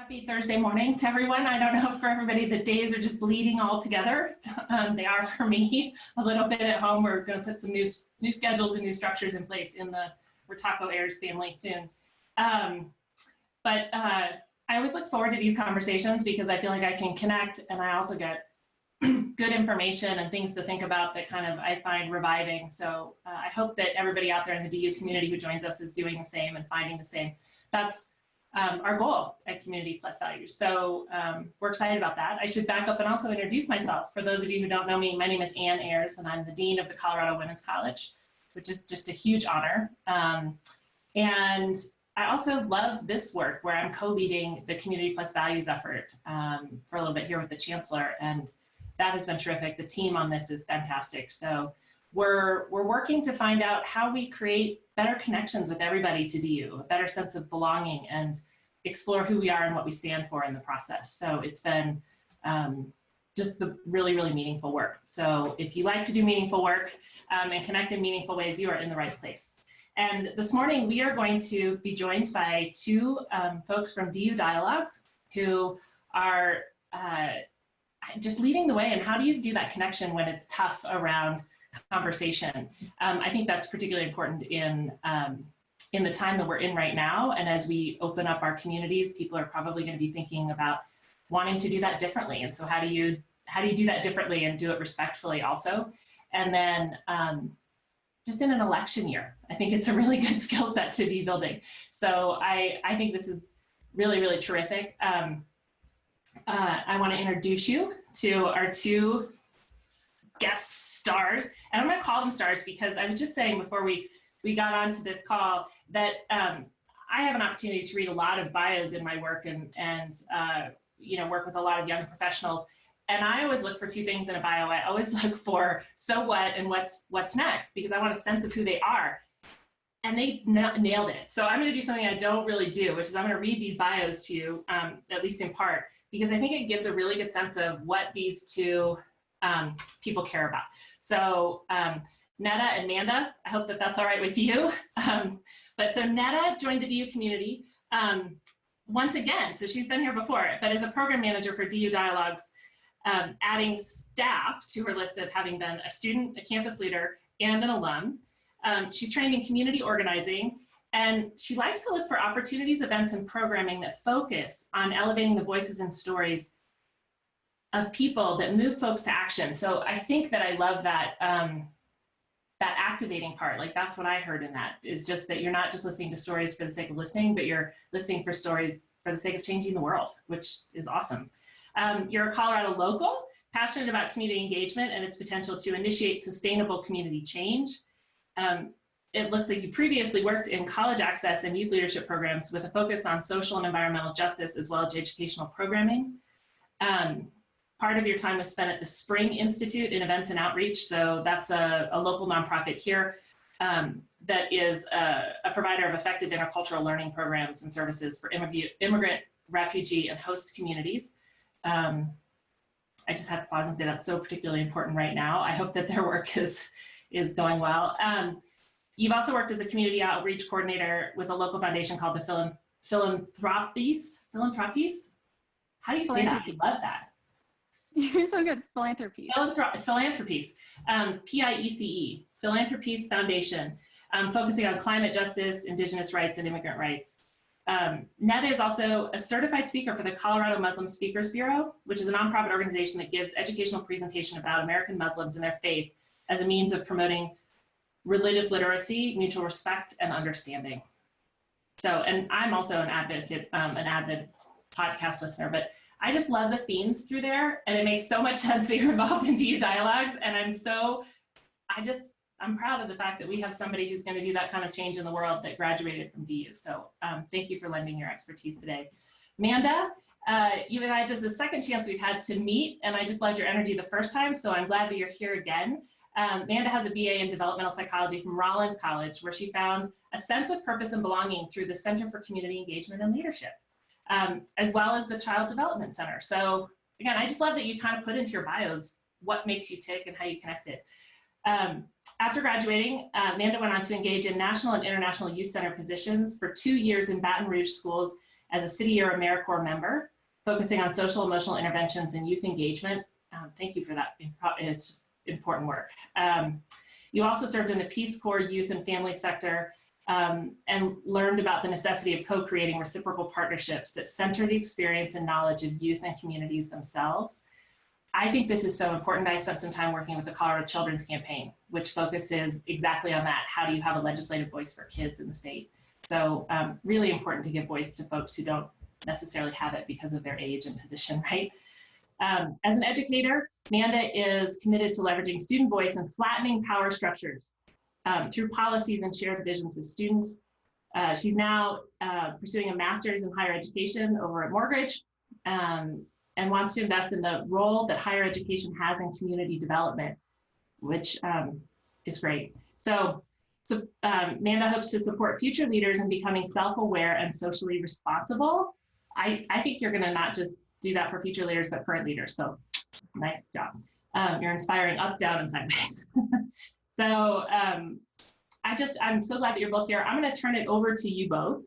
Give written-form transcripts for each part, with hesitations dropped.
Happy Thursday morning to everyone. I don't know if for everybody the days are just bleeding all together. They are for me a little bit at home. We're going to put some new schedules and new structures in place in the Ayers family soon. I always look forward to these conversations because I feel like I can connect, and I also get good information and things to think about that kind of I find reviving. So I hope that everybody out there in the DU community who joins us is doing the same and finding the same. That's our goal at Community Plus Values. So we're excited about that. I should back up and also introduce myself. For those of you who don't know me, my name is Ayers, and I'm the Dean of the Colorado Women's College, which is just a huge honor. And I also love this work where I'm co-leading the Community Plus Values effort for a little bit here with the Chancellor, and that has been terrific. The team on this is fantastic. So we're working to find out how we create better connections with everybody to DU, a better sense of belonging, and explore who we are and what we stand for in the process. So it's been just the really, really meaningful work. So if you like to do meaningful work and connect in meaningful ways, you are in the right place. And this morning we are going to be joined by two folks from DU Dialogs who are just leading the way. And how do you do that connection when it's tough around conversation? I think that's particularly important in the time that we're in right now. And as we open up our communities, people are probably going to be thinking about wanting to do that differently. And so how do you do that differently and do it respectfully also? And then just in an election year, I think it's a really good skill set to be building. So I think this is really, really terrific. I want to introduce you to our two guest stars, and I'm going to call them stars because I was just saying before we got onto this call that I have an opportunity to read a lot of bios in my work and you know, work with a lot of young professionals. And I always look for two things in a bio. I always look for so what and what's next, because I want a sense of who they are. And they nailed it. So I'm going to do something I don't really do, which is I'm going to read these bios to you, at least in part, because I think it gives a really good sense of what these two people care about. So Netta and Manda, I hope that that's all right with you. But so Netta joined the DU community once again. So she's been here before, but as a program manager for DU Dialogs, adding staff to her list of having been a student, a campus leader, and an alum. She's trained in community organizing, and she likes to look for opportunities, events, and programming that focus on elevating the voices and stories of people that move folks to action. So I think that I love that, that activating part. Like that's what I heard in that, is just that you're not just listening to stories for the sake of listening, but you're listening for stories for the sake of changing the world, which is awesome. You're a Colorado local, passionate about community engagement and its potential to initiate sustainable community change. It looks like you previously worked in college access and youth leadership programs with a focus on social and environmental justice as well as educational programming. Part of your time was spent at the Spring Institute in events and outreach. So that's a local nonprofit here that is a provider of effective intercultural learning programs and services for immigrant, refugee, and host communities. I just have to pause and say that's so particularly important right now. I hope that their work is going well. You've also worked as a community outreach coordinator with a local foundation called the Philanthropies. How do you say that? I love that. You're so good. Philanthropies. Philanthropies. P-I-E-C-E. Philanthropies Foundation, focusing on climate justice, indigenous rights, and immigrant rights. Netta is also a certified speaker for the Colorado Muslim Speakers Bureau, which is a nonprofit organization that gives educational presentation about American Muslims and their faith as a means of promoting religious literacy, mutual respect, and understanding. So, and I'm also an advocate, an avid podcast listener, but I just love the themes through there, and it makes so much sense that you're involved in DU Dialogues, and I'm proud of the fact that we have somebody who's going to do that kind of change in the world that graduated from DU. So thank you for lending your expertise today. Manda, you and I, this is the second chance we've had to meet, and I just loved your energy the first time, so I'm glad that you're here again. Manda has a BA in developmental psychology from Rollins College, where she found a sense of purpose and belonging through the Center for Community Engagement and Leadership, as well as the Child Development Center. So again, I just love that you kind of put into your bios what makes you tick and how you connect it. After graduating, Manda went on to engage in national and international youth center positions for 2 years in Baton Rouge schools as a City or AmeriCorps member, focusing on social emotional interventions and youth engagement. Thank you for that. It's just important work. You also served in the Peace Corps youth and family sector and learned about the necessity of co-creating reciprocal partnerships that center the experience and knowledge of youth and communities themselves. I think this is so important. I spent some time working with the Colorado Children's Campaign, which focuses exactly on that. How do you have a legislative voice for kids in the state? So really important to give voice to folks who don't necessarily have it because of their age and position, right? As an educator, Amanda is committed to leveraging student voice and flattening power structures through policies and shared visions with students. She's now pursuing a master's in higher education over at Morgridge and wants to invest in the role that higher education has in community development, which is great. So Amanda hopes to support future leaders in becoming self-aware and socially responsible. I think you're gonna not just do that for future leaders, but current leaders. So nice job. You're inspiring up, down, and sideways. So I'm so glad that you're both here. I'm gonna turn it over to you both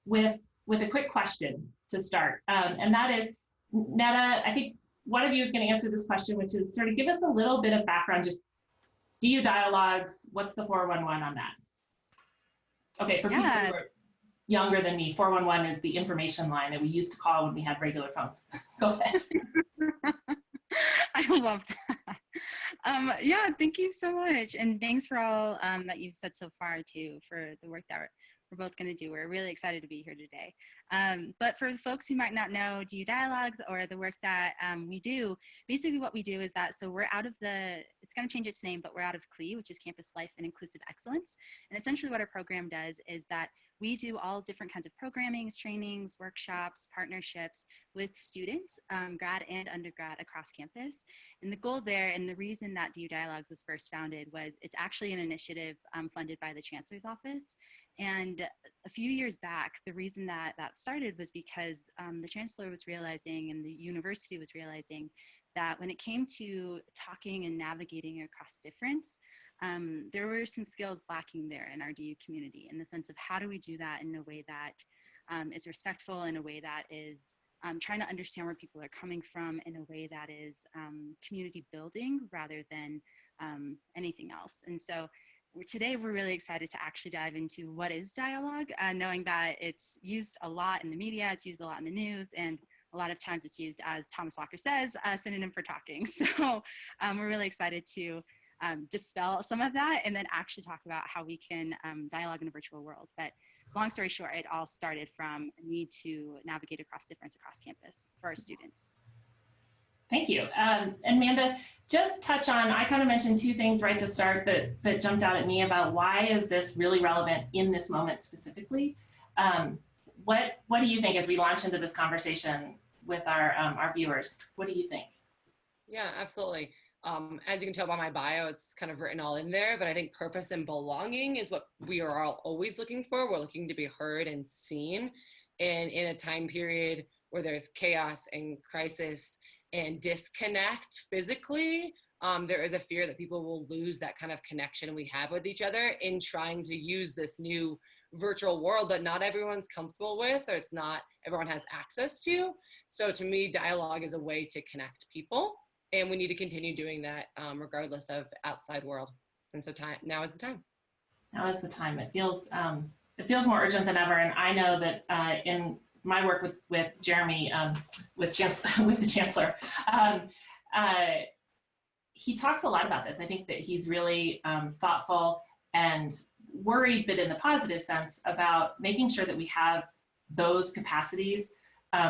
with a quick question to start. And that is, Netta, I think one of you is gonna answer this question, which is sort of give us a little bit of background, just DU Dialogs, what's the 411 on that? Okay, for people who are younger than me, 411 is the information line that we used to call when we had regular phones. Go ahead. I love that. Yeah, thank you so much. And thanks for all that you've said so far too, for the work that we're both going to do. We're really excited to be here today. But for the folks who might not know DU Dialogs or the work that we do, basically what we do is that, so we're out of it's going to change its name, but we're out of CLE, which is Campus Life and Inclusive Excellence. And essentially what our program does is that we do all different kinds of programmings, trainings, workshops, partnerships with students, grad and undergrad across campus. And the goal there, and the reason that DU Dialogs was first founded, was it's actually an initiative funded by the Chancellor's Office. And a few years back, the reason that that started was because the Chancellor was realizing and the university was realizing that when it came to talking and navigating across difference, there were some skills lacking there in our DU community, in the sense of how do we do that in a way that is respectful, in a way that is trying to understand where people are coming from, in a way that is community building rather than anything else. And so today we're really excited to actually dive into what is dialogue, knowing that it's used a lot in the media, it's used a lot in the news, and a lot of times it's used, as Thomas Walker says, a synonym for talking. So we're really excited to dispel some of that and then actually talk about how we can dialogue in a virtual world. But long story short, it all started from a need to navigate across difference across campus for our students. Thank you. And Amanda, just touch on, I kind of mentioned two things right to start that jumped out at me about why is this really relevant in this moment specifically. What do you think as we launch into this conversation with our viewers? What do you think? Yeah, absolutely. As you can tell by my bio, it's kind of written all in there, but I think purpose and belonging is what we are all always looking for. We're looking to be heard and seen. And in a time period where there's chaos and crisis and disconnect physically, there is a fear that people will lose that kind of connection we have with each other in trying to use this new virtual world that not everyone's comfortable with, or it's not everyone has access to. So to me, dialogue is a way to connect people, and we need to continue doing that regardless of outside world. And so now is the time. Now is the time. It feels more urgent than ever. And I know that in my work with Jeremy, with the Chancellor, he talks a lot about this. I think that he's really thoughtful and worried, but in the positive sense, about making sure that we have those capacities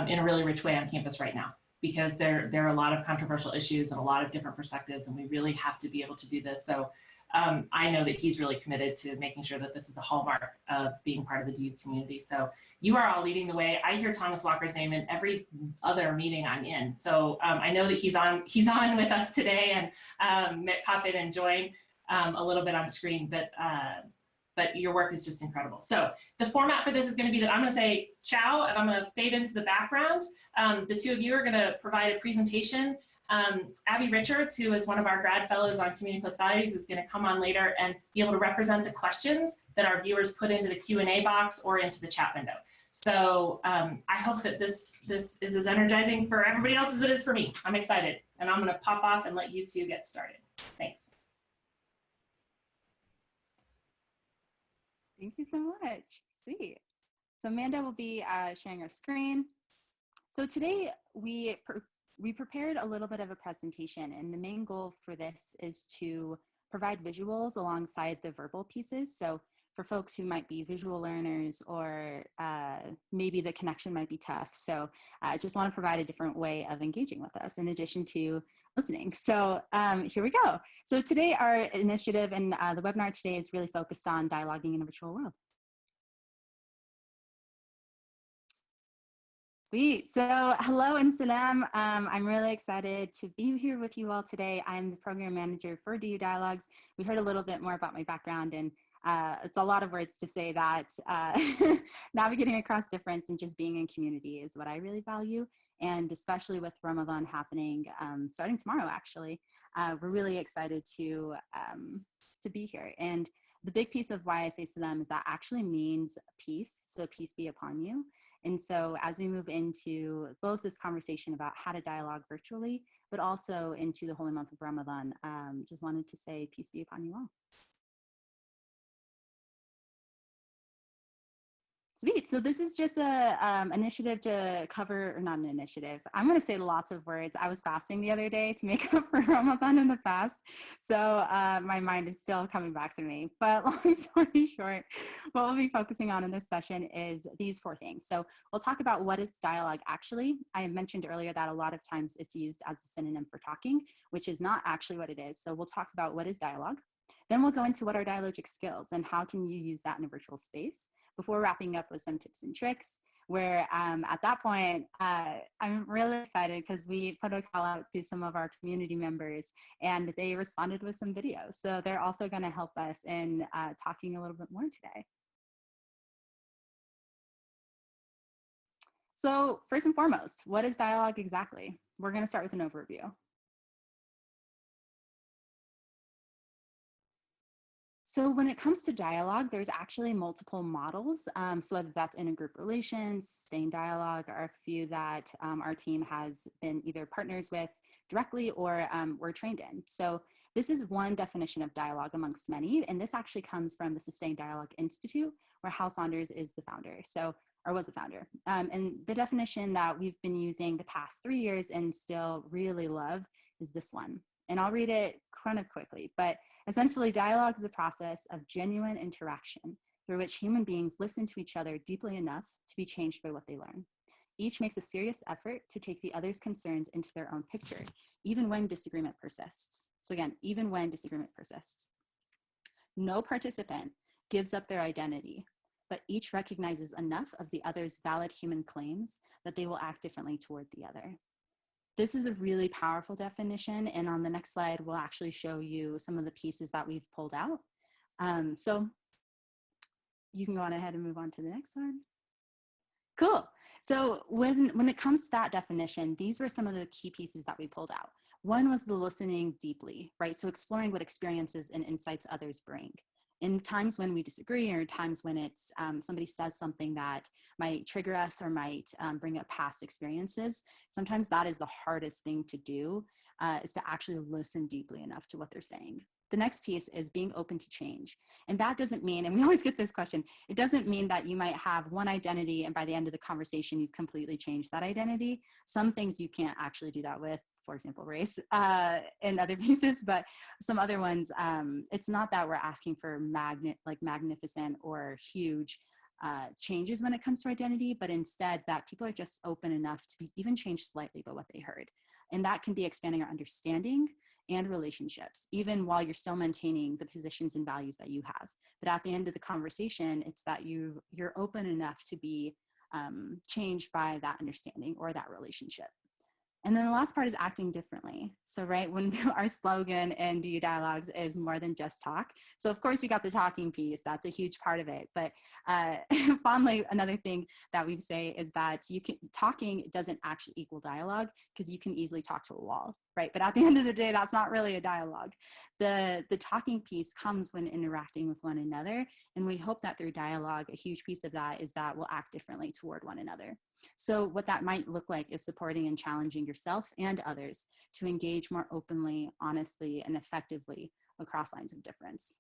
in a really rich way on campus right now, because there are a lot of controversial issues and a lot of different perspectives, and we really have to be able to do this. So I know that he's really committed to making sure that this is a hallmark of being part of the DU community. So you are all leading the way. I hear Thomas Walker's name in every other meeting I'm in. So I know that he's on with us today, and pop in and join a little bit on screen, but your work is just incredible. So the format for this is going to be that I'm going to say ciao, and I'm going to fade into the background. The two of you are going to provide a presentation Abby Richards, who is one of our grad fellows on Community Plus Values, is going to come on later and be able to represent the questions that our viewers put into the Q&A box or into the chat window. So I hope that this is as energizing for everybody else as it is for me. I'm excited, and I'm going to pop off and let you two get started. Thanks. Thank you so much. Sweet. So Amanda will be sharing our screen. So today we prepared a little bit of a presentation, and the main goal for this is to provide visuals alongside the verbal pieces. So for folks who might be visual learners, or maybe the connection might be tough. So I just want to provide a different way of engaging with us in addition to listening. So here we go. So today our initiative and the webinar today is really focused on dialoguing in a virtual world. Sweet. So hello and salam. I'm really excited to be here with you all today. I'm the program manager for DU Dialogues. We heard a little bit more about my background, and it's a lot of words to say that navigating across difference and just being in community is what I really value. And especially with Ramadan happening starting tomorrow, actually, we're really excited to be here. And the big piece of why I say salam is that actually means peace. So peace be upon you. And so as we move into both this conversation about how to dialogue virtually, but also into the holy month of Ramadan, just wanted to say peace be upon you all. Sweet. So this is just a initiative to cover, or not an initiative. I'm going to say lots of words. I was fasting the other day to make up for Ramadan in the past. So my mind is still coming back to me. But long story short, what we'll be focusing on in this session is these 4 things. So we'll talk about what is dialogue actually. I mentioned earlier that a lot of times it's used as a synonym for talking, which is not actually what it is. So we'll talk about what is dialogue. Then we'll go into what are dialogic skills and how can you use that in a virtual space, before wrapping up with some tips and tricks, where at that point, I'm really excited because we put a call out to some of our community members and they responded with some videos. So they're also going to help us in talking a little bit more today. So first and foremost, what is dialogue exactly? We're going to start with an overview. So when it comes to dialogue, there's actually multiple models. So whether that's in a group relations, sustained dialogue are a few that our team has been either partners with directly or we're trained in. So this is one definition of dialogue amongst many, and this actually comes from the Sustained Dialogue Institute, where Hal Saunders is the founder, or was the founder. And the definition that we've been using the past 3 years and still really love is this one. And I'll read it kind of quickly, but essentially dialogue is a process of genuine interaction through which human beings listen to each other deeply enough to be changed by what they learn. Each makes a serious effort to take the other's concerns into their own picture, even when disagreement persists. So again, even when disagreement persists. No participant gives up their identity, but each recognizes enough of the other's valid human claims that they will act differently toward the other. This is a really powerful definition, and on the next slide, we'll actually show you some of the pieces that we've pulled out. So you can go on ahead and move on to the next one. Cool. So when it comes to that definition, these were some of the key pieces that we pulled out. One was the listening deeply, right? So exploring what experiences and insights others bring. In times when we disagree, or times when it's somebody says something that might trigger us or might bring up past experiences, sometimes that is the hardest thing to do, is to actually listen deeply enough to what they're saying. The next piece is being open to change. And that doesn't mean, and we always get this question, it doesn't mean that you might have one identity and by the end of the conversation, you've completely changed that identity. Some things you can't actually do that with, for example, race and other pieces, but some other ones, it's not that we're asking for magnificent or huge changes when it comes to identity, but instead that people are just open enough to be even changed slightly by what they heard. And that can be expanding our understanding and relationships, even while you're still maintaining the positions and values that you have. But at the end of the conversation, it's that you're open enough to be changed by that understanding or that relationship. And then the last part is acting differently. So, right, when our slogan in DU Dialogues is more than just talk. So of course we got the talking piece, that's a huge part of it. But fondly, another thing that we say is that talking doesn't actually equal dialogue, because you can easily talk to a wall. right? But at the end of the day, that's not really a dialogue. The talking piece comes when interacting with one another. And we hope that through dialogue, a huge piece of that is that we'll act differently toward one another. So what that might look like is supporting and challenging yourself and others to engage more openly, honestly, and effectively across lines of difference.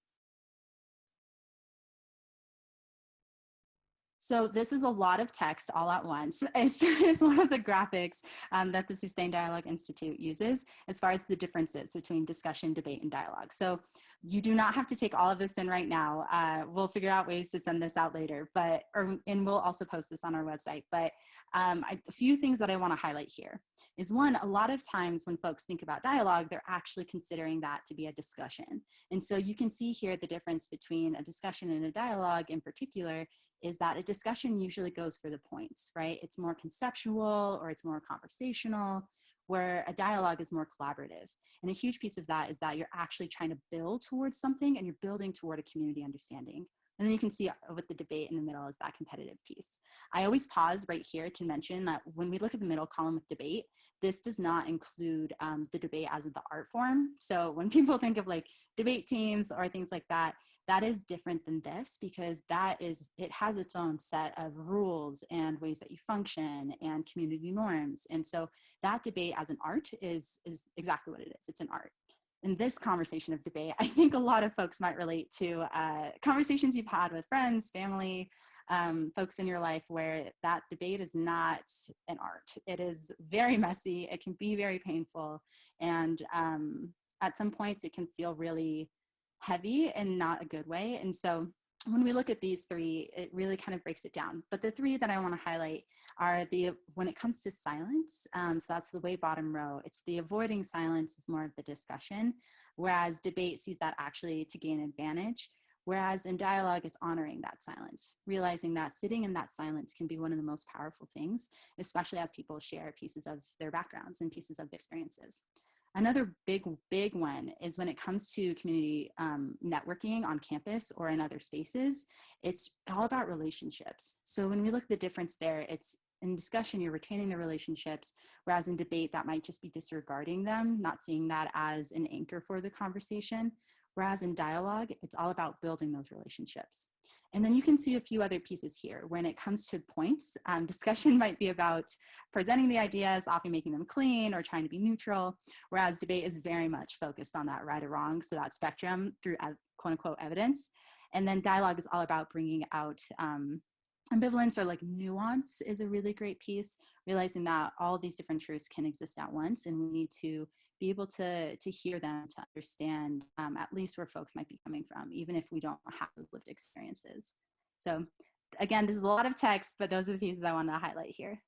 So this is a lot of text all at once. It's one of the graphics that the Sustained Dialogue Institute uses as far as the differences between discussion, debate, and dialogue. So you do not have to take all of this in right now. We'll figure out ways to send this out later, and we'll also post this on our website. But a few things that I want to highlight here is one, a lot of times when folks think about dialogue, they're actually considering that to be a discussion. And so you can see here the difference between a discussion and a dialogue in particular is that a discussion usually goes for the points, right? It's more conceptual or it's more conversational, where a dialogue is more collaborative. And a huge piece of that is that you're actually trying to build towards something and you're building toward a community understanding. And then you can see with the debate in the middle is that competitive piece. I always pause right here to mention that when we look at the middle column with debate, this does not include the debate as the art form. So when people think of like debate teams or things like that, that is different than this because it has its own set of rules and ways that you function and community norms. And so that debate as an art is exactly what it is. It's an art. In this conversation of debate, I think a lot of folks might relate to conversations you've had with friends, family, folks in your life where that debate is not an art. It is very messy. It can be very painful. And at some points it can feel really heavy in not a good way. And so when we look at these three, it really kind of breaks it down. But the three that I want to highlight are when it comes to silence, so that's the way bottom row, it's the avoiding silence is more of the discussion, whereas debate sees that actually to gain advantage. Whereas in dialogue, it's honoring that silence, realizing that sitting in that silence can be one of the most powerful things, especially as people share pieces of their backgrounds and pieces of their experiences. Another big one is when it comes to community networking on campus or in other spaces, it's all about relationships. So when we look at the difference there, it's in discussion, you're retaining the relationships, whereas in debate, that might just be disregarding them, not seeing that as an anchor for the conversation. Whereas in dialogue, it's all about building those relationships. And then you can see a few other pieces here. When it comes to points, discussion might be about presenting the ideas, often making them clean or trying to be neutral, whereas debate is very much focused on that right or wrong, so that spectrum through quote unquote evidence. And then dialogue is all about bringing out ambivalence or like nuance is a really great piece, realizing that all these different truths can exist at once and we need to be able to hear them, to understand at least where folks might be coming from, even if we don't have those lived experiences. So again, this is a lot of text, but those are the pieces I want to highlight here.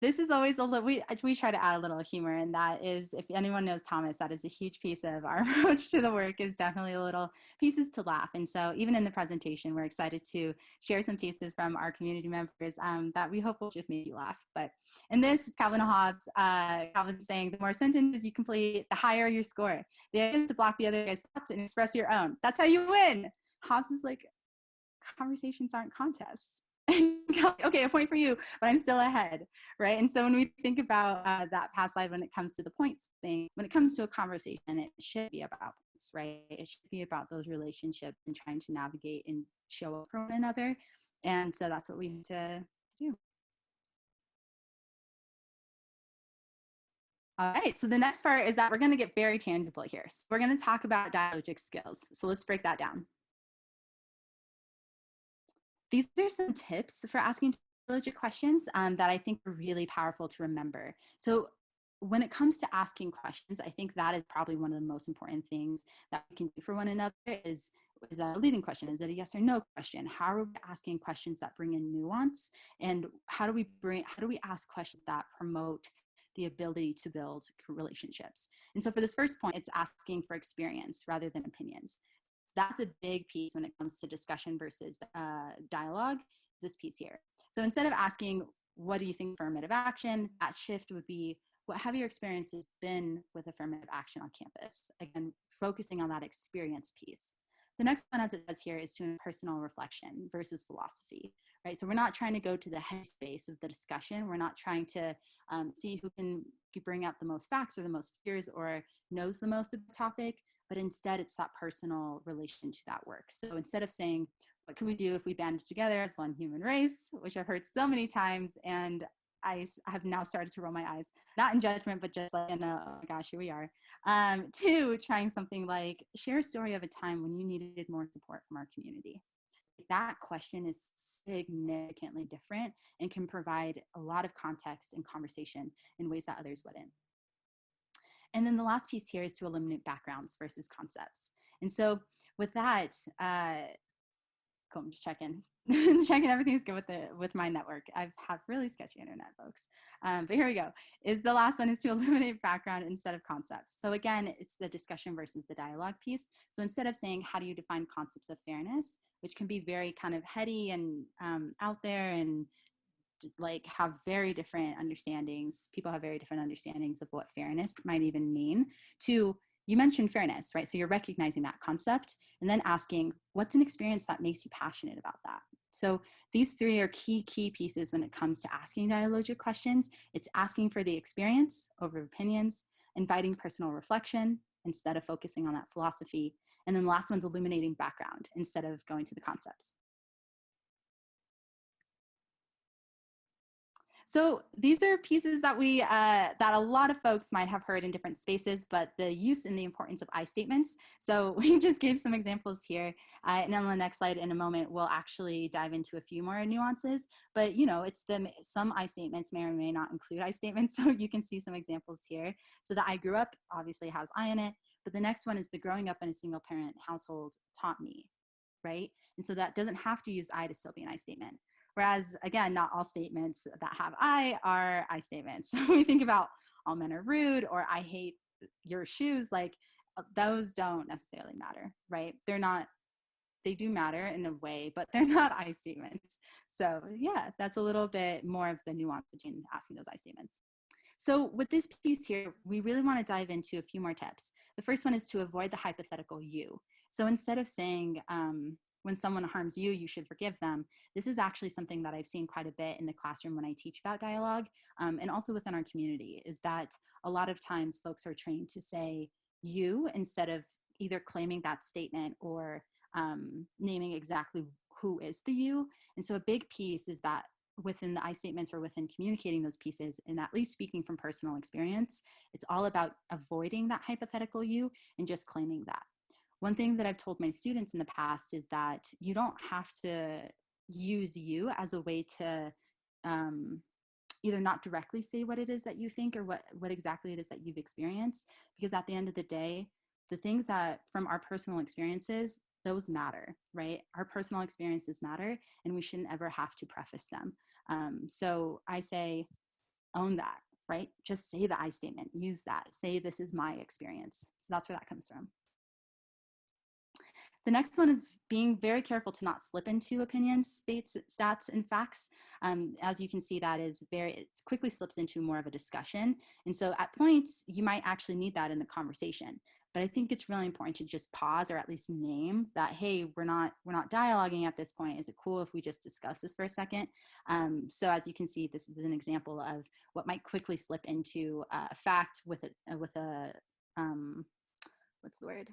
This is always a little, we try to add a little humor, and that is, if anyone knows Thomas, that is a huge piece of our approach to the work, is definitely a little pieces to laugh. And so even in the presentation, we're excited to share some pieces from our community members that we hope will just make you laugh. But in this, it's Calvin Hobbes. Calvin saying, the more sentences you complete, the higher your score. The idea is to block the other guy's thoughts and express your own. That's how you win. Hobbes is like, conversations aren't contests. Okay, a point for you, but I'm still ahead, right? And so when we think about that past life, when it comes to the points thing, when it comes to a conversation, it should be about points, right? It should be about those relationships and trying to navigate and show up for one another. And so that's what we need to do. All right, so the next part is that we're going to get very tangible here. So we're going to talk about dialogic skills. So let's break that down. These are some tips for asking dialogic questions that I think are really powerful to remember. So when it comes to asking questions, I think that is probably one of the most important things that we can do for one another is that a leading question? Is it a yes or no question? How are we asking questions that bring in nuance? And how do we ask questions that promote the ability to build relationships? And so for this first point, it's asking for experience rather than opinions. That's a big piece when it comes to discussion versus dialogue, this piece here. So instead of asking, what do you think affirmative action? That shift would be, what have your experiences been with affirmative action on campus? Again, focusing on that experience piece. The next one, as it says here, is to personal reflection versus philosophy, right? So we're not trying to go to the headspace of the discussion. We're not trying to see who can bring up the most facts or the most fears or knows the most of the topic, but instead it's that personal relation to that work. So instead of saying, what could we do if we banded together as one human race, which I've heard so many times, and I have now started to roll my eyes, not in judgment, but just like in a, oh my gosh, here we are. To trying something like, share a story of a time when you needed more support from our community. That question is significantly different and can provide a lot of context and conversation in ways that others wouldn't. And then the last piece here is to eliminate backgrounds versus concepts. And so with that, cool, I'm just checking. Checking everything's good with my network. I have really sketchy internet, folks. But here we go. The last one is to eliminate background instead of concepts. So again, it's the discussion versus the dialogue piece. So instead of saying, how do you define concepts of fairness, which can be very kind of heady and out there and like have very different understandings. People have very different understandings of what fairness might even mean. To, you mentioned fairness, right? So you're recognizing that concept and then asking, what's an experience that makes you passionate about that? So these three are key pieces when it comes to asking dialogic questions. It's asking for the experience over opinions, inviting personal reflection instead of focusing on that philosophy. And then the last one's illuminating background instead of going to the concepts. So these are pieces that that a lot of folks might have heard in different spaces, but the use and the importance of I statements. So we just gave some examples here, and on the next slide in a moment, we'll actually dive into a few more nuances. But you know, it's some I statements may or may not include I statements, so you can see some examples here. So the I grew up obviously has I in it, but the next one is the growing up in a single parent household taught me, right? And so that doesn't have to use I to still be an I statement. Whereas, again, not all statements that have I are I statements. So we think about all men are rude or I hate your shoes, like those don't necessarily matter, right? They're not, they do matter in a way, but they're not I statements. So yeah, that's a little bit more of the nuance between asking those I statements. So with this piece here, we really want to dive into a few more tips. The first one is to avoid the hypothetical you. So instead of saying, when someone harms you, you should forgive them. This is actually something that I've seen quite a bit in the classroom when I teach about dialogue, and also within our community, is that a lot of times folks are trained to say you instead of either claiming that statement or naming exactly who is the you. And so a big piece is that within the I statements or within communicating those pieces, and at least speaking from personal experience, it's all about avoiding that hypothetical you and just claiming that. One thing that I've told my students in the past is that you don't have to use you as a way to either not directly say what it is that you think or what exactly it is that you've experienced, because at the end of the day, the things that from our personal experiences, those matter, right? Our personal experiences matter, and we shouldn't ever have to preface them. So I say, own that, right? Just say the I statement, use that, say this is my experience. So that's where that comes from. The next one is being very careful to not slip into opinions, states, stats, and facts. As you can see, that is it quickly slips into more of a discussion. And so at points, you might actually need that in the conversation. But I think it's really important to just pause or at least name that, hey, we're not dialoguing at this point. Is it cool if we just discuss this for a second? So as you can see, this is an example of what might quickly slip into a fact with a what's the word?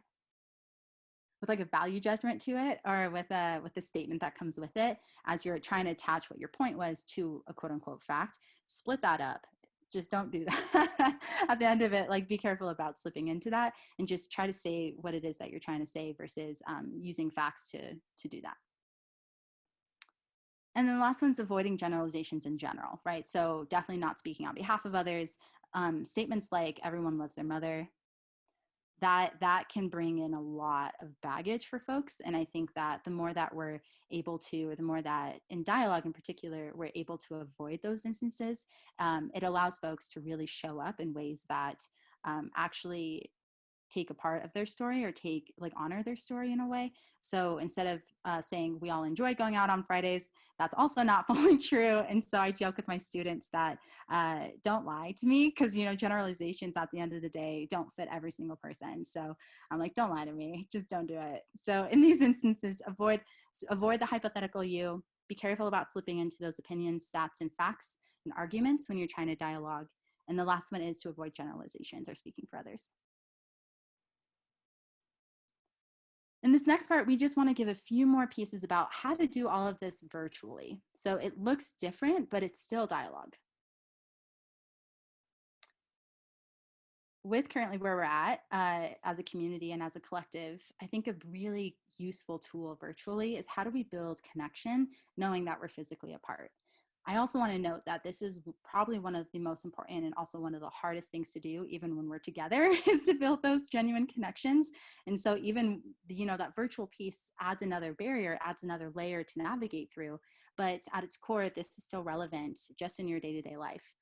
With like a value judgment to it, or with a statement that comes with it, as you're trying to attach what your point was to a quote unquote fact. Split that up. Just don't do that. At the end of it, like be careful about slipping into that and just try to say what it is that you're trying to say versus using facts to do that. And then the last one's avoiding generalizations in general, right? So definitely not speaking on behalf of others. Statements like everyone loves their mother, that can bring in a lot of baggage for folks. And I think that the more that we're able to, or the more that in dialogue in particular, we're able to avoid those instances, it allows folks to really show up in ways that actually take a part of their story or honor their story in a way. So instead of saying we all enjoy going out on Fridays, that's also not fully true. And so I joke with my students that don't lie to me, because, you know, generalizations at the end of the day don't fit every single person. So I'm like, don't lie to me, just don't do it. So in these instances, avoid the hypothetical you. Be careful about slipping into those opinions, stats, and facts and arguments when you're trying to dialogue. And the last one is to avoid generalizations or speaking for others. In this next part, we just want to give a few more pieces about how to do all of this virtually. So it looks different, but it's still dialogue. With currently where we're at as a community and as a collective, I think a really useful tool virtually is how do we build connection knowing that we're physically apart. I also want to note that this is probably one of the most important and also one of the hardest things to do, even when we're together, is to build those genuine connections. And so even, you know, that virtual piece adds another barrier, adds another layer to navigate through. But at its core, this is still relevant just in your day-to-day life.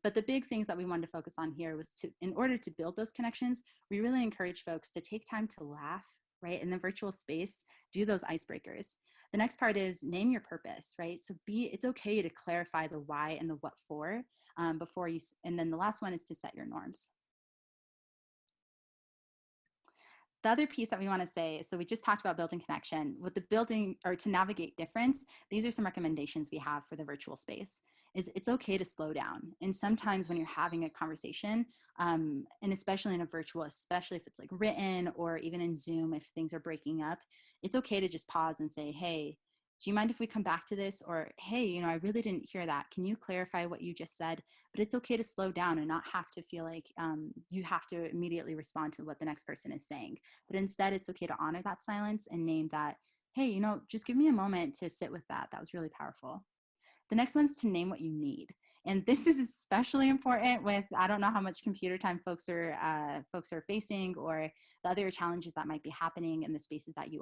But the big things that we wanted to focus on here was in order to build those connections, we really encourage folks to take time to laugh, right? In the virtual space, do those icebreakers. The next part is name your purpose, right? So it's okay to clarify the why and the what for before you, and then the last one is to set your norms. The other piece that we want to say, so we just talked about building connection. With the building, or to navigate difference, these are some recommendations we have for the virtual space. Is it's okay to slow down. And sometimes when you're having a conversation, and especially in a virtual, especially if it's like written or even in Zoom, if things are breaking up, it's okay to just pause and say, hey, do you mind if we come back to this? Or, hey, you know, I really didn't hear that. Can you clarify what you just said? But it's okay to slow down and not have to feel like you have to immediately respond to what the next person is saying. But instead, it's okay to honor that silence and name that, hey, you know, just give me a moment to sit with that. That was really powerful. The next one's to name what you need. And this is especially important with, I don't know how much computer time folks are facing, or the other challenges that might be happening in the spaces that you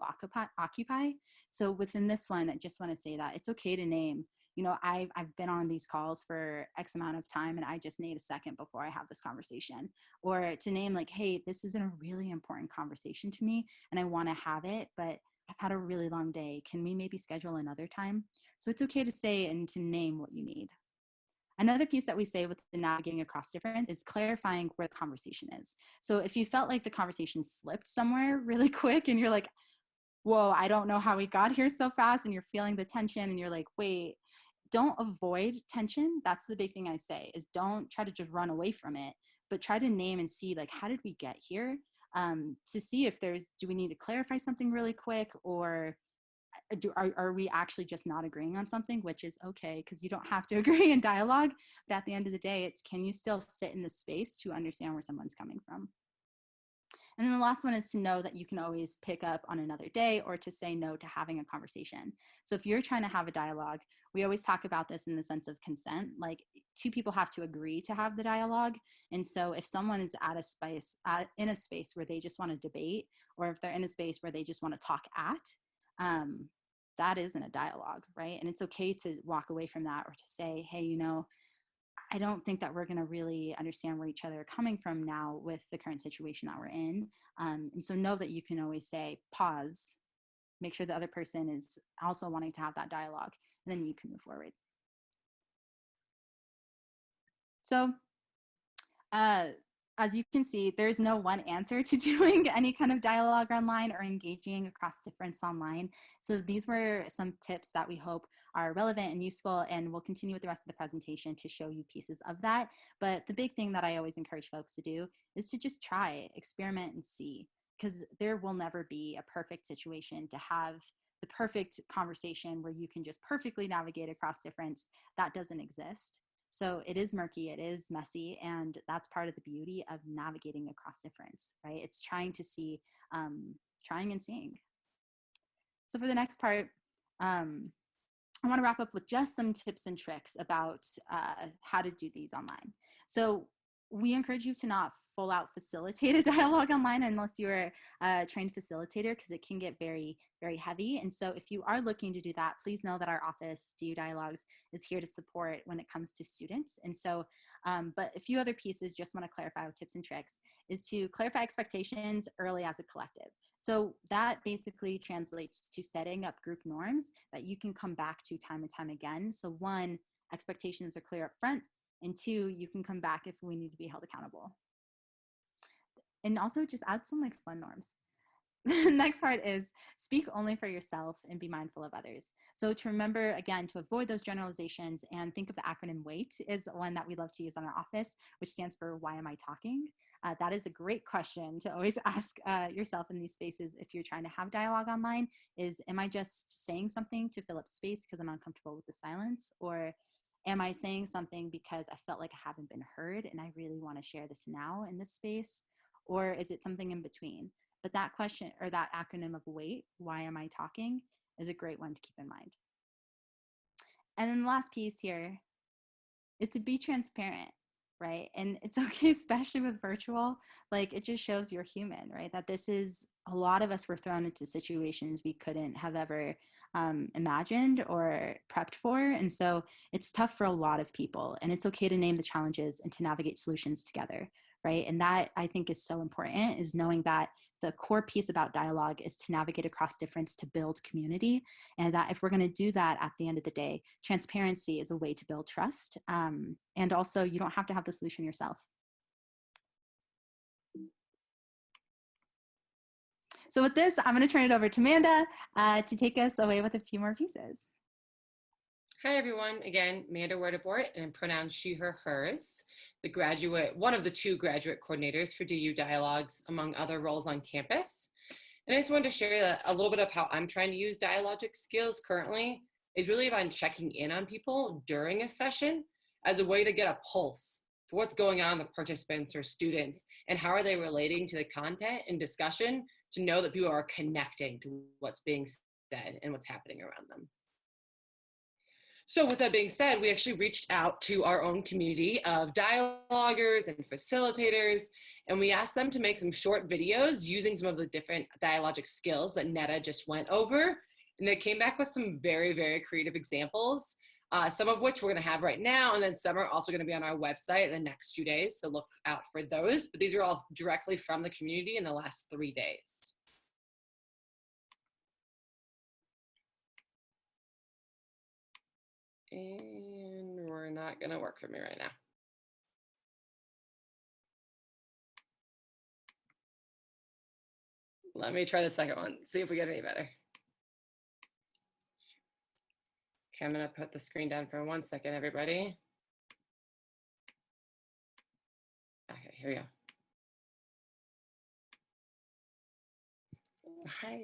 occupy. So within this one, I just want to say that it's okay to name, you know, I've been on these calls for X amount of time and I just need a second before I have this conversation. Or to name like, hey, this is a really important conversation to me and I want to have it, but I've had a really long day. Can we maybe schedule another time? So it's okay to say and to name what you need. Another piece that we say with the navigating across difference is clarifying where the conversation is. So if you felt like the conversation slipped somewhere really quick and you're like, whoa, I don't know how we got here so fast, and you're feeling the tension and you're like, wait, don't avoid tension. That's the big thing I say, is don't try to just run away from it, but try to name and see like, how did we get here? To see if do we need to clarify something really quick, or are we actually just not agreeing on something, which is okay, because you don't have to agree in dialogue. But at the end of the day, it's, can you still sit in the space to understand where someone's coming from? And then the last one is to know that you can always pick up on another day, or to say no to having a conversation. So if you're trying to have a dialogue, we always talk about this in the sense of consent. Like, two people have to agree to have the dialogue. And so if someone is in a space where they just want to debate, or if they're in a space where they just want to talk that isn't a dialogue, right? And it's okay to walk away from that, or to say, hey, you know, I don't think that we're going to really understand where each other are coming from now with the current situation that we're in. And so know that you can always say, pause, make sure the other person is also wanting to have that dialogue, and then you can move forward. So as you can see, there's no one answer to doing any kind of dialogue online or engaging across difference online. So these were some tips that we hope are relevant and useful, and we'll continue with the rest of the presentation to show you pieces of that. But the big thing that I always encourage folks to do is to just try, experiment, and see, because there will never be a perfect situation to have the perfect conversation where you can just perfectly navigate across difference. That doesn't exist. So it is murky, it is messy, and that's part of the beauty of navigating across difference, right? It's trying to see, trying and seeing. So for the next part, I want to wrap up with just some tips and tricks about how to do these online. So we encourage you to not full out facilitate a dialogue online unless you're a trained facilitator, because it can get very, very heavy. And so if you are looking to do that, please know that our office, DU Dialogues, is here to support when it comes to students. And so, but a few other pieces just want to clarify with tips and tricks is to clarify expectations early as a collective. So that basically translates to setting up group norms that you can come back to time and time again. So one, expectations are clear up front, and two, you can come back if we need to be held accountable. And also just add some like fun norms. The next part is speak only for yourself and be mindful of others. So to remember, again, to avoid those generalizations and think of the acronym WAIT is one that we love to use on our office, which stands for why am I talking? That is a great question to always ask yourself in these spaces if you're trying to have dialogue online is, am I just saying something to fill up space because I'm uncomfortable with the silence? Or am I saying something because I felt like I haven't been heard and I really want to share this now in this space? Or is it something in between? But that question or that acronym of WAIT, why am I talking, is a great one to keep in mind. And then the last piece here is to be transparent, right? And it's okay, especially with virtual, like it just shows you're human, right? That this is, a lot of us were thrown into situations we couldn't have ever imagined or prepped for. And so it's tough for a lot of people, and it's okay to name the challenges and to navigate solutions together, right? And that I think is so important, is knowing that the core piece about dialogue is to navigate across difference to build community. And that if we're going to do that at the end of the day, transparency is a way to build trust. And also you don't have to have the solution yourself. So with this, I'm going to turn it over to Amanda to take us away with a few more pieces. Hi, everyone. Again, Amanda Werdebort, and pronouns she, her, hers, one of the two graduate coordinators for DU Dialogues, among other roles on campus. And I just wanted to share a little bit of how I'm trying to use Dialogic Skills currently. Is really about checking in on people during a session as a way to get a pulse for what's going on with participants or students and how are they relating to the content and discussion, to know that people are connecting to what's being said and what's happening around them. So with that being said, we actually reached out to our own community of dialoguers and facilitators, and we asked them to make some short videos using some of the different dialogic skills that Netta just went over. And they came back with some very, very creative examples, some of which we're going to have right now, and then some are also going to be on our website in the next few days, so look out for those. But these are all directly from the community in the last 3 days. And we're not going to work for me right now. Let me try the second one, see if we get any better. Okay, I'm going to put the screen down for 1 second, everybody. Okay, here we go. Hi.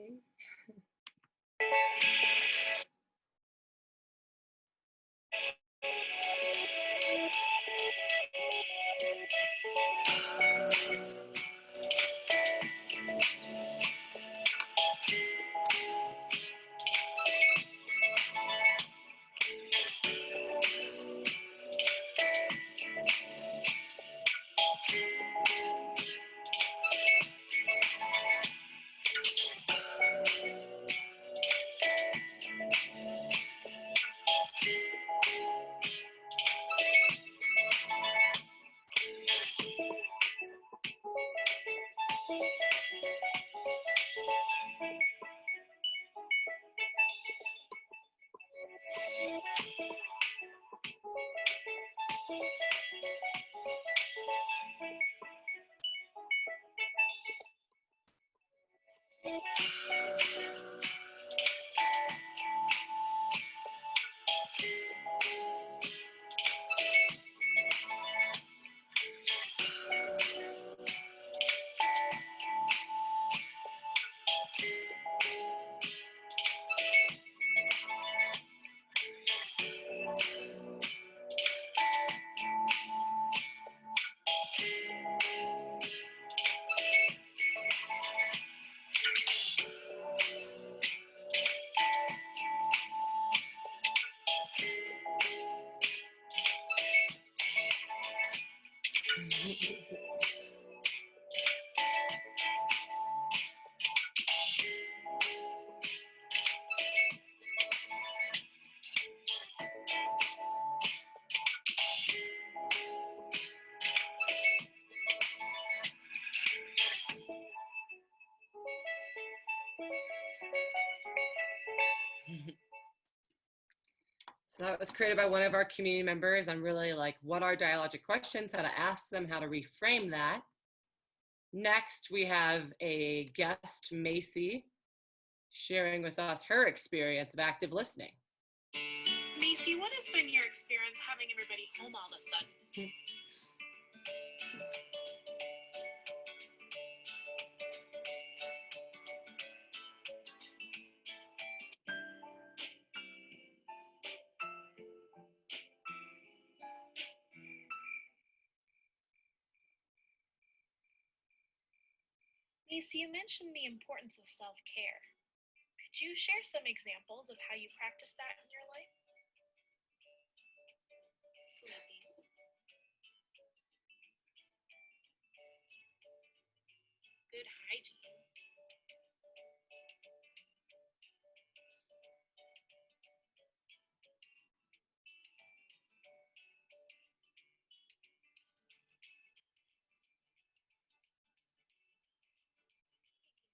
So that was created by one of our community members on really like what are dialogic questions, how to ask them, how to reframe that. Next, we have a guest, Macy, sharing with us her experience of active listening. Macy, what has been your experience having everybody home all of a sudden? Macy, you mentioned the importance of self-care. Could you share some examples of how you practice that in your life? Sleeping. Good hygiene.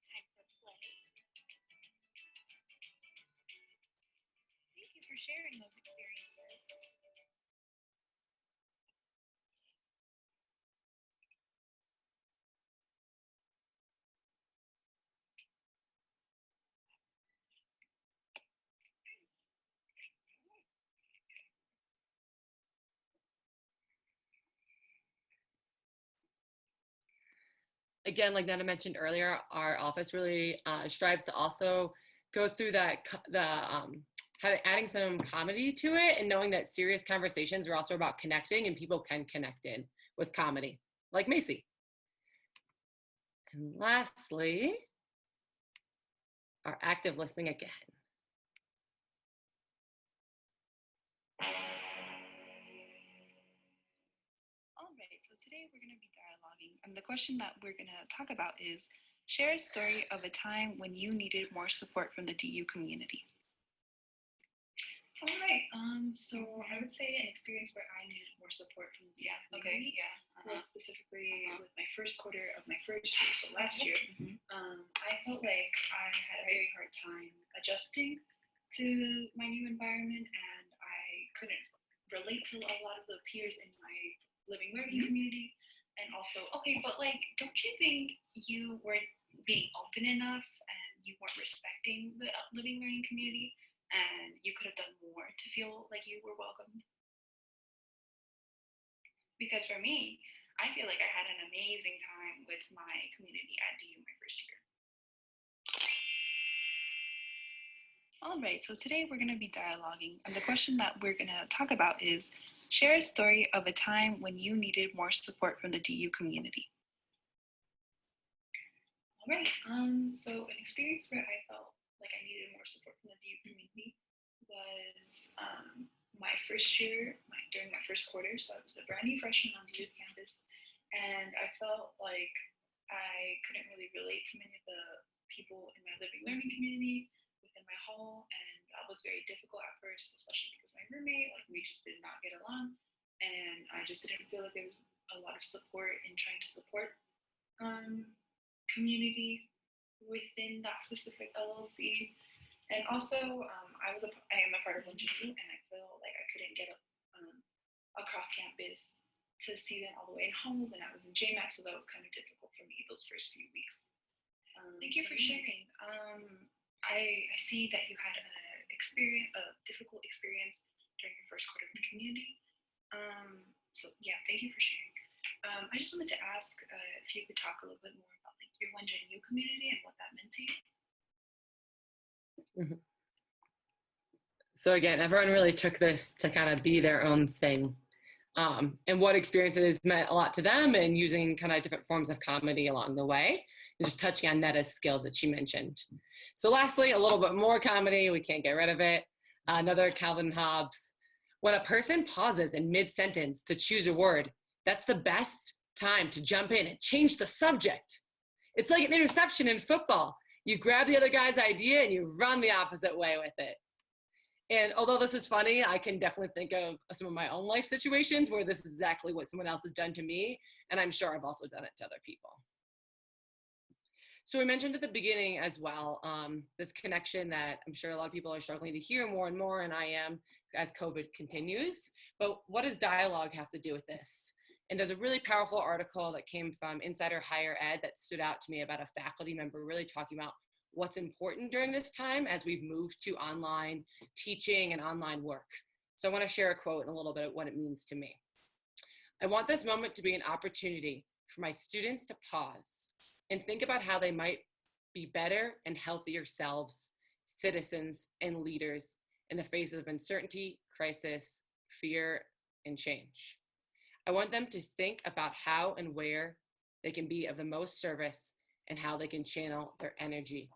Time for play. Thank you for sharing those experiences. Again, like Nana mentioned earlier, our office really strives to also go through that, adding some comedy to it, and knowing that serious conversations are also about connecting, and people can connect in with comedy, like Macy. And lastly, our active listening again. All right, so today we're going to be dialoguing, and the question that we're going to talk about is, share a story of a time when you needed more support from the DU community. All right, so I would say an experience where I needed more support from the community. Well, specifically with my first quarter of my first year, so last year, I felt like I had a very hard time adjusting to my new environment, and I couldn't relate to a lot of the peers in my living learning community. And also, okay, but like, don't you think you weren't being open enough and you weren't respecting the living learning community, and you could have done more to feel like you were welcomed? Because for me, I feel like I had an amazing time with my community at DU my first year. All right, so today we're going to be dialoguing, and the question that we're going to talk about is, share a story of a time when you needed more support from the DU community. All right, so an experience where I felt like I needed more support from the DU community was my first year, during my first quarter. So I was a brand new freshman on DU's campus, and I felt like I couldn't really relate to many of the people in my living learning community within my hall, and that was very difficult at first, especially because my roommate, like, we just did not get along, and I just didn't feel like there was a lot of support in trying to support community within that specific LLC. And also, I am a part of LGU, and I feel like I couldn't get across campus to see them all the way in halls, and I was in JMAC, so that was kind of difficult for me those first few weeks. Thank you for sharing. I see that you had a difficult experience during your first quarter of the community. So yeah, thank you for sharing. I just wanted to ask if you could talk a little bit more about like your WenJNU community and what that meant to you. So again, everyone really took this to kind of be their own thing. And what experiences meant a lot to them, and using kind of different forms of comedy along the way, and just touching on Netta's skills that she mentioned. So lastly, a little bit more comedy, we can't get rid of it. Another Calvin Hobbes. When a person pauses in mid-sentence to choose a word, that's the best time to jump in and change the subject. It's like an interception in football. You grab the other guy's idea and you run the opposite way with it. And although this is funny, I can definitely think of some of my own life situations where this is exactly what someone else has done to me, and I'm sure I've also done it to other people. So we mentioned at the beginning as well, this connection that I'm sure a lot of people are struggling to hear more and more, and I am, as COVID continues. But what does dialogue have to do with this? And there's a really powerful article that came from Insider Higher Ed that stood out to me about a faculty member really talking about what's important during this time as we've moved to online teaching and online work. So I want to share a quote and a little bit of what it means to me. I want this moment to be an opportunity for my students to pause and think about how they might be better and healthier selves, citizens, and leaders in the face of uncertainty, crisis, fear, and change. I want them to think about how and where they can be of the most service and how they can channel their energy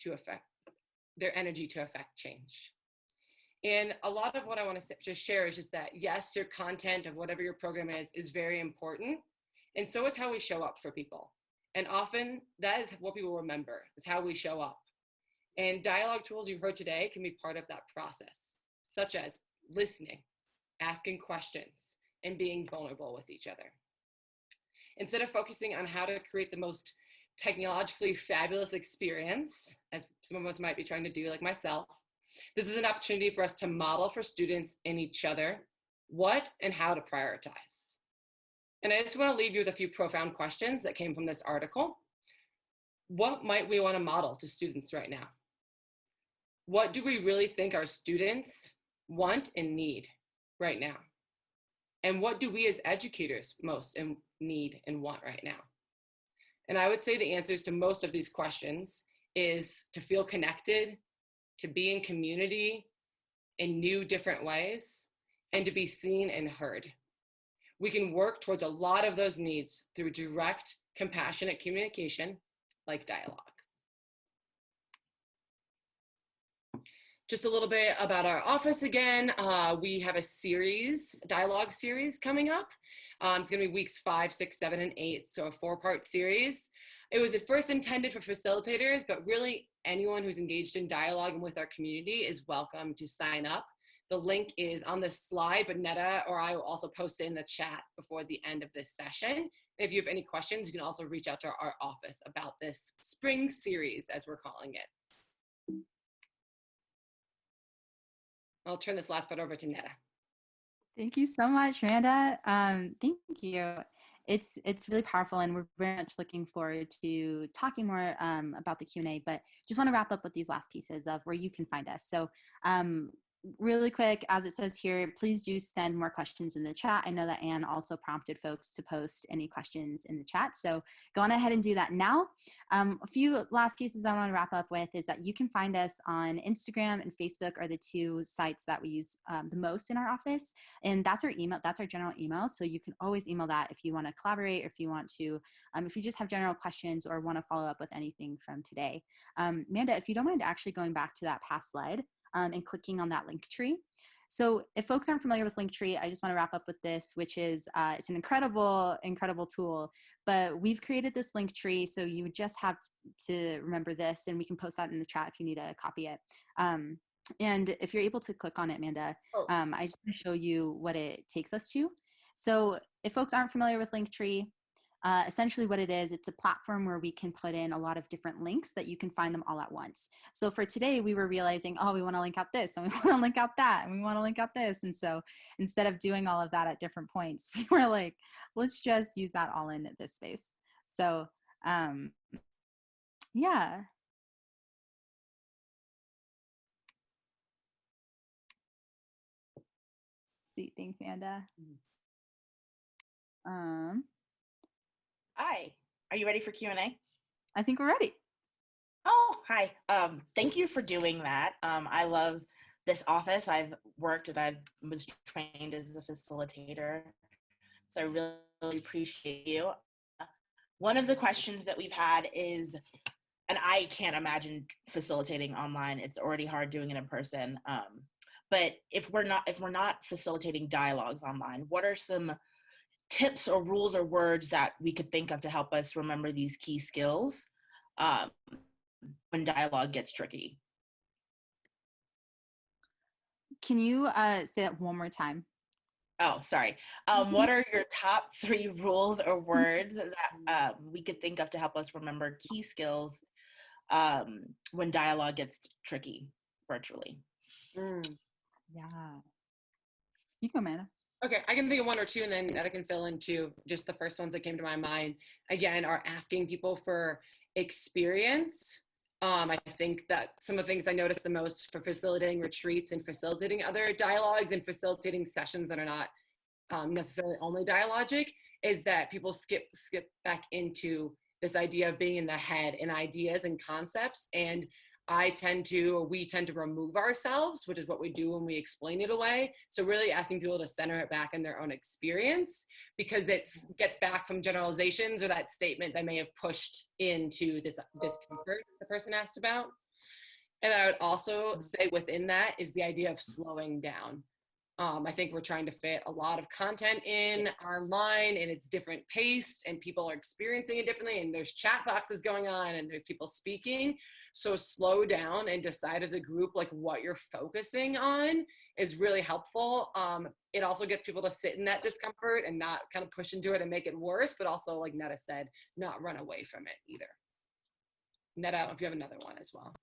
to affect change. And a lot of what I want to just share is just that, yes, your content of whatever your program is very important. And so is how we show up for people. And often that is what people remember, is how we show up. And dialogue tools you've heard today can be part of that process, such as listening, asking questions, and being vulnerable with each other. Instead of focusing on how to create the most technologically fabulous experience, as some of us might be trying to do, like myself, this is an opportunity for us to model for students and each other what and how to prioritize. And I just want to leave you with a few profound questions that came from this article. What might we want to model to students right now? What do we really think our students want and need right now? And what do we as educators most need and want right now? And I would say the answers to most of these questions is to feel connected, to be in community in new, different ways, and to be seen and heard. We can work towards a lot of those needs through direct, compassionate communication, like dialogue. Just a little bit about our office again. We have a series, dialogue series coming up. It's gonna be weeks 5, 6, 7, and 8, so a 4-part series. It was at first intended for facilitators, but really anyone who's engaged in dialogue and with our community is welcome to sign up. The link is on this slide, but Netta or I will also post it in the chat before the end of this session. If you have any questions, you can also reach out to our office about this spring series, as we're calling it. I'll turn this last part over to Netta. Thank you so much, Amanda. Thank you. It's really powerful, and we're very much looking forward to talking more about the Q&A, but just want to wrap up with these last pieces of where you can find us. So really quick, as it says here, please do send more questions in the chat. I know that Anne also prompted folks to post any questions in the chat, so go on ahead and do that now. A few last pieces I want to wrap up with is that you can find us on Instagram and Facebook are the 2 sites that we use the most in our office, and that's our email, that's our general email, so you can always email that if you want to collaborate, or if you want to, if you just have general questions or want to follow up with anything from today. Amanda, if you don't mind actually going back to that past slide, and clicking on that link tree. So if folks aren't familiar with Linktree, I just want to wrap up with this, which is it's an incredible, incredible tool, but we've created this Linktree, so you just have to remember this, and we can post that in the chat if you need to copy it. And if you're able to click on it, Amanda, I just want to show you what it takes us to. So if folks aren't familiar with Linktree, essentially what it is, it's a platform where we can put in a lot of different links that you can find them all at once. So for today, we were realizing, oh, we want to link out this, and we want to link out that, and we want to link out this. And so instead of doing all of that at different points, we were like, let's just use that all in at this space. So yeah. See, thanks, Amanda. Hi, are you ready for Q&A? I think we're ready. Oh, hi. Thank you for doing that. I love this office. I've worked and I was trained as a facilitator, so I really appreciate you. One of the questions that we've had is, and I can't imagine facilitating online. It's already hard doing it in person. But if we're not facilitating dialogues online, what are some tips or rules or words that we could think of to help us remember these key skills when dialogue gets tricky? Can you say that one more time? Oh, sorry. What are your top 3 rules or words that we could think of to help us remember key skills when dialogue gets tricky virtually? Yeah. You go, Amanda. Okay, I can think of one or two, and then Netta can fill in two. Just the first ones that came to my mind, again, are asking people for experience. I think that some of the things I notice the most for facilitating retreats and facilitating other dialogues and facilitating sessions that are not necessarily only dialogic is that people skip back into this idea of being in the head and ideas and concepts. And we tend to remove ourselves, which is what we do when we explain it away. So really asking people to center it back in their own experience, because it gets back from generalizations or that statement that may have pushed into this discomfort the person asked about. And I would also say within that is the idea of slowing down. I think we're trying to fit a lot of content in online, and it's different paced, and people are experiencing it differently, and there's chat boxes going on, and there's people speaking. So slow down and decide as a group like what you're focusing on is really helpful. It also gets people to sit in that discomfort and not kind of push into it and make it worse, but also, like Netta said, not run away from it either. Netta, I don't know if you have another one as well.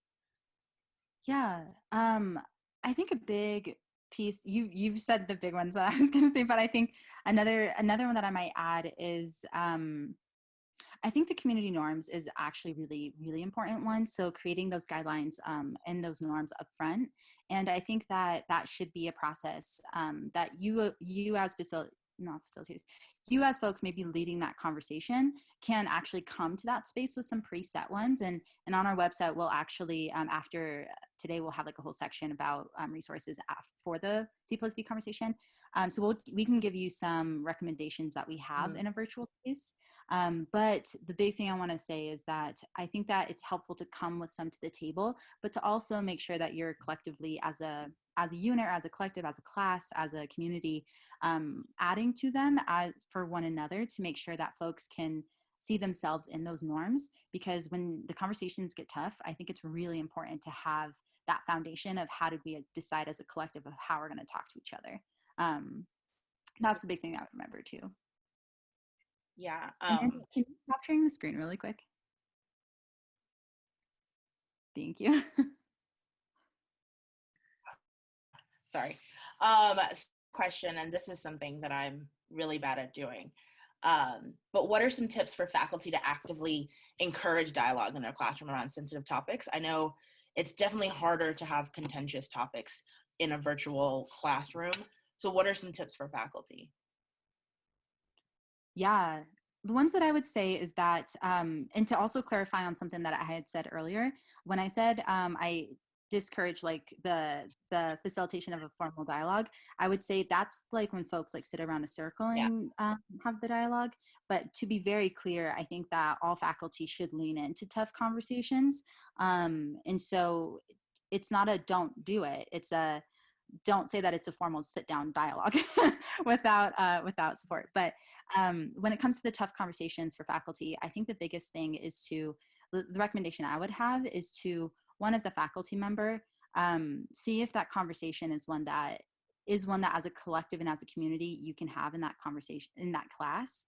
Yeah. I think a big piece, you've said the big ones that I was going to say, but I think another one that I might add is I think the community norms is actually really, really important one. So creating those guidelines and those norms up front. And I think that that should be a process that you as facilitators, you as folks maybe leading that conversation can actually come to that space with some preset ones. And on our website, we'll actually, after today, we'll have like a whole section about resources for the C+V conversation. So we can give you some recommendations that we have in a virtual space. But the big thing I want to say is that I think that it's helpful to come with some to the table, but to also make sure that you're collectively as a unit, or as a collective, as a class, as a community, adding to them for one another to make sure that folks can see themselves in those norms. Because when the conversations get tough, I think it's really important to have that foundation of how did we decide as a collective of how we're going to talk to each other. That's the big thing I would remember too. Yeah. And can you stop sharing the screen really quick? Thank you. Sorry. Question, and this is something that I'm really bad at doing. But what are some tips for faculty to actively encourage dialogue in their classroom around sensitive topics? I know it's definitely harder to have contentious topics in a virtual classroom. So what are some tips for faculty? Yeah, the ones that I would say is that, and to also clarify on something that I had said earlier, when I said I discourage like the facilitation of a formal dialogue, I would say that's like when folks like sit around a circle and have the dialogue. But to be very clear, I think that all faculty should lean into tough conversations. And so it's not a don't do it, it's a don't say that it's a formal sit down dialogue without support. But when it comes to the tough conversations for faculty, I think the biggest thing is the recommendation I would have is to, one, as a faculty member, see if that conversation is one that as a collective and as a community you can have in that conversation, in that class.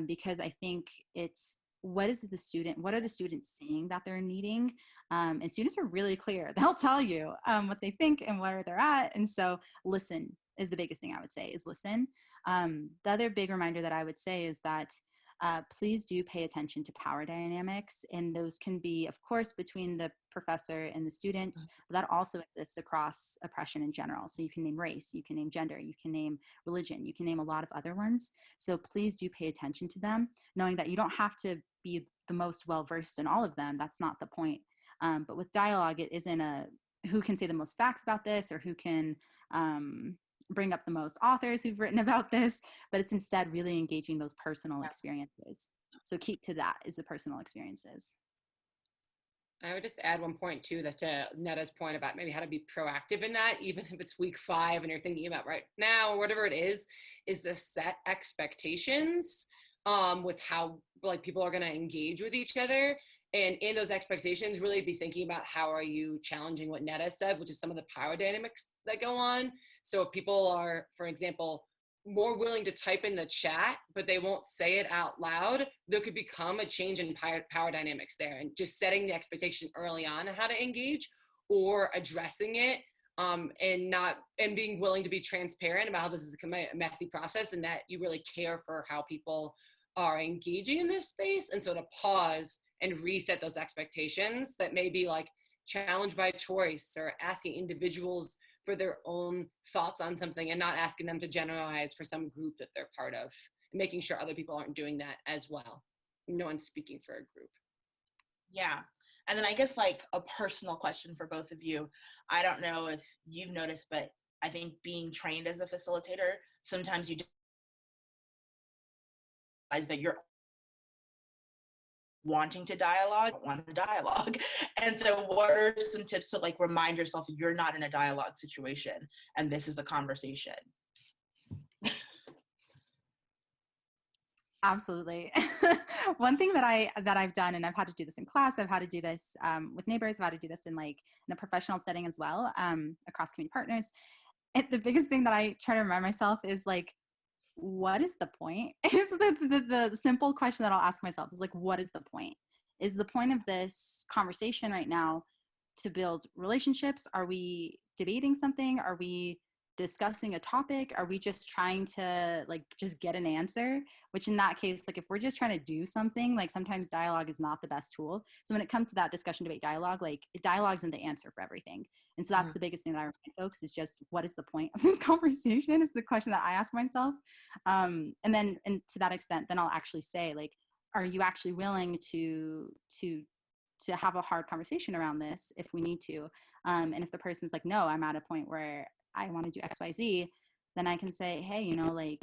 Because I think it's, what are the students saying that they're needing? And students are really clear. They'll tell you what they think and where they're at. And so listen is the biggest thing I would say, is listen. The other big reminder that I would say is that please do pay attention to power dynamics. And those can be, of course, between the professor and the students, but that also exists across oppression in general. So you can name race, you can name gender, you can name religion, you can name a lot of other ones. So please do pay attention to them, knowing that you don't have to be the most well-versed in all of them. That's not the point. But with dialogue, it isn't a who can say the most facts about this or who can bring up the most authors who've written about this, but it's instead really engaging those personal experiences. So keep to that, is the personal experiences. I would just add one point too, that to Netta's point about maybe how to be proactive in that, even if it's week 5 and you're thinking about right now or whatever it is the set expectations with how like people are going to engage with each other. And in those expectations, really be thinking about how are you challenging what Netta said, which is some of the power dynamics that go on. So if people are, for example, more willing to type in the chat, but they won't say it out loud, there could become a change in power dynamics there. And just setting the expectation early on how to engage or addressing it and being willing to be transparent about how this is a messy process and that you really care for how people are engaging in this space. And so to pause and reset those expectations that may be like challenged by choice, or asking individuals for their own thoughts on something and not asking them to generalize for some group that they're part of, and making sure other people aren't doing that as well. No one's speaking for a group. Yeah. And then I guess like a personal question for both of you. I don't know if you've noticed, but I think being trained as a facilitator, sometimes you realize that you're wanting to want to dialogue. And so what are some tips to like remind yourself you're not in a dialogue situation and this is a conversation? Absolutely. One thing that I've done, and I've had to do this in class, I've had to do this with neighbors, I've had to do this in a professional setting as well, across community partners. And the biggest thing that I try to remind myself is like, what is the point? Is the simple question that I'll ask myself is like, what is the point? Is the point of this conversation right now to build relationships? Are we debating something? Are we discussing a topic? Are we just trying to like just get an answer? Which in that case, like if we're just trying to do something, like sometimes dialogue is not the best tool. So when it comes to that discussion, debate, dialogue, like dialogue isn't the answer for everything. And so that's the biggest thing that I remind folks is just, what is the point of this conversation is the question that I ask myself. And to that extent, then I'll actually say like, are you actually willing to have a hard conversation around this if we need to? And if the person's like, no, I'm at a point where I want to do XYZ, then I can say, hey, like,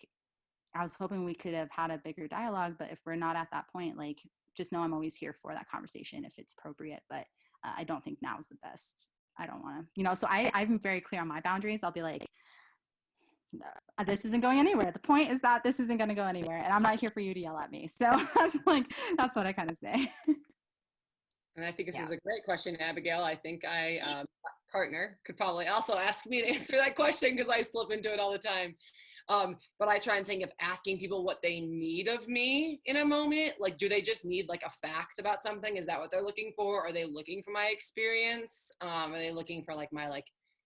I was hoping we could have had a bigger dialogue, but if we're not at that point, like, just know I'm always here for that conversation if it's appropriate, but I don't think now is the best. I don't want to, so I'm very clear on my boundaries. I'll be like, this isn't going anywhere. The point is that this isn't going to go anywhere, and I'm not here for you to yell at me. So that's what I kind of say. And I think this is a great question, Abigail. I think partner could probably also ask me to answer that question because I slip into it all the time. But I try and think of asking people what they need of me in a moment. Like, do they just need like a fact about something? Is that what they're looking for? Are they looking for my experience? Are they looking for like my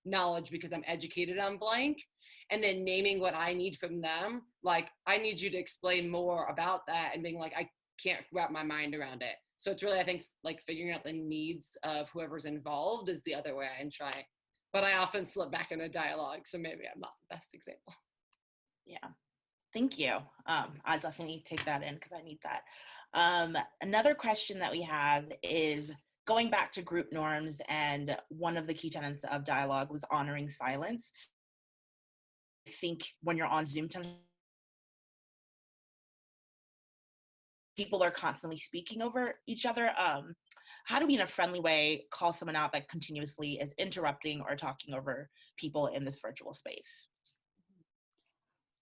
knowledge because I'm educated on blank? And then naming what I need from them. Like, I need you to explain more about that, and being like, I can't wrap my mind around it. So it's really, I think, like figuring out the needs of whoever's involved is the other way I try. But I often slip back into dialogue, so maybe I'm not the best example. Yeah, thank you. I'll definitely take that in because I need that. Another question that we have is going back to group norms, and one of the key tenets of dialogue was honoring silence. I think when you're on Zoom, people are constantly speaking over each other. How do we, in a friendly way, call someone out that continuously is interrupting or talking over people in this virtual space?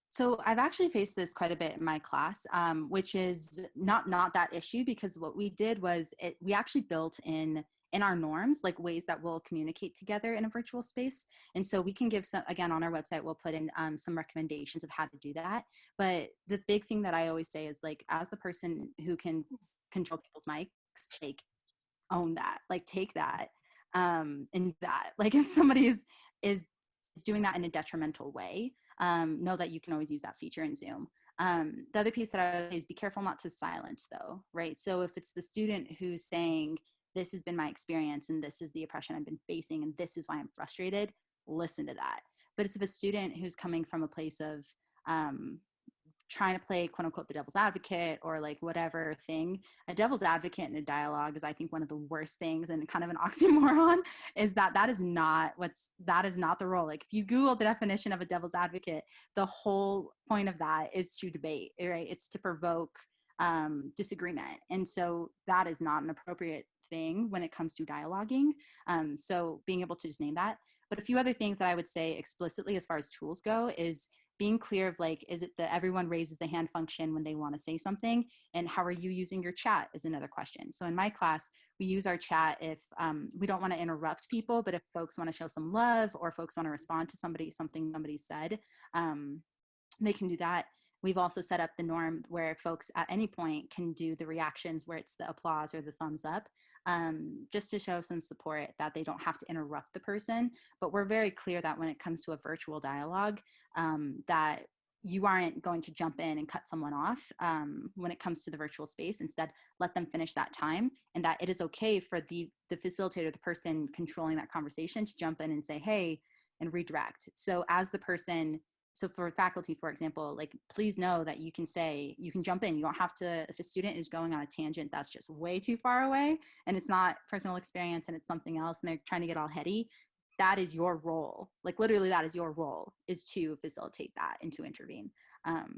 So I've actually faced this quite a bit in my class, which is not that issue, because what we did was we actually built in our norms, like ways that we'll communicate together in a virtual space. And so we can give some, again, on our website, we'll put in some recommendations of how to do that. But the big thing that I always say is like, as the person who can control people's mics, like own that, like take that, and that, like if somebody is doing that in a detrimental way, know that you can always use that feature in Zoom. The other piece that I would say is be careful not to silence though, right? So if it's the student who's saying, this has been my experience and this is the oppression I've been facing and this is why I'm frustrated, listen to that. But if a student who's coming from a place of trying to play quote unquote the devil's advocate or like whatever thing, a devil's advocate in a dialogue is, I think, one of the worst things, and kind of an oxymoron, is that is not the role. Like if you Google the definition of a devil's advocate, the whole point of that is to debate, right? It's to provoke disagreement. And so that is not an appropriate thing when it comes to dialoguing. So being able to just name that. But a few other things that I would say explicitly as far as tools go is being clear of like, is it the everyone raises the hand function when they want to say something? And how are you using your chat is another question. So in my class, we use our chat if we don't want to interrupt people, but if folks want to show some love or folks want to respond to something somebody said, they can do that. We've also set up the norm where folks at any point can do the reactions where it's the applause or the thumbs up. just to show some support that they don't have to interrupt the person. But we're very clear that when it comes to a virtual dialogue, that you aren't going to jump in and cut someone off when it comes to the virtual space. Instead, let them finish that time, and that it is okay for the facilitator, the person controlling that conversation, to jump in and say, hey, and redirect. So as the person, so for faculty, for example, like, please know that you can say, you can jump in. You don't have to, if a student is going on a tangent that's just way too far away and it's not personal experience and it's something else and they're trying to get all heady, that is your role. Like, literally, that is your role, is to facilitate that and to intervene.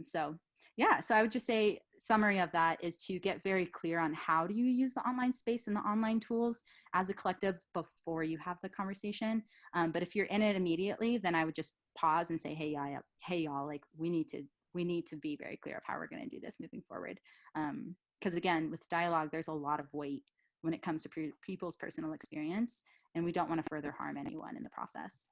So yeah, so I would just say summary of that is to get very clear on how do you use the online space and the online tools as a collective before you have the conversation. But if you're in it immediately, then I would just pause and say, hey, y'all, like, we need to be very clear of how we're going to do this moving forward. Because again, with dialogue, there's a lot of weight when it comes to people's personal experience, and we don't want to further harm anyone in the process.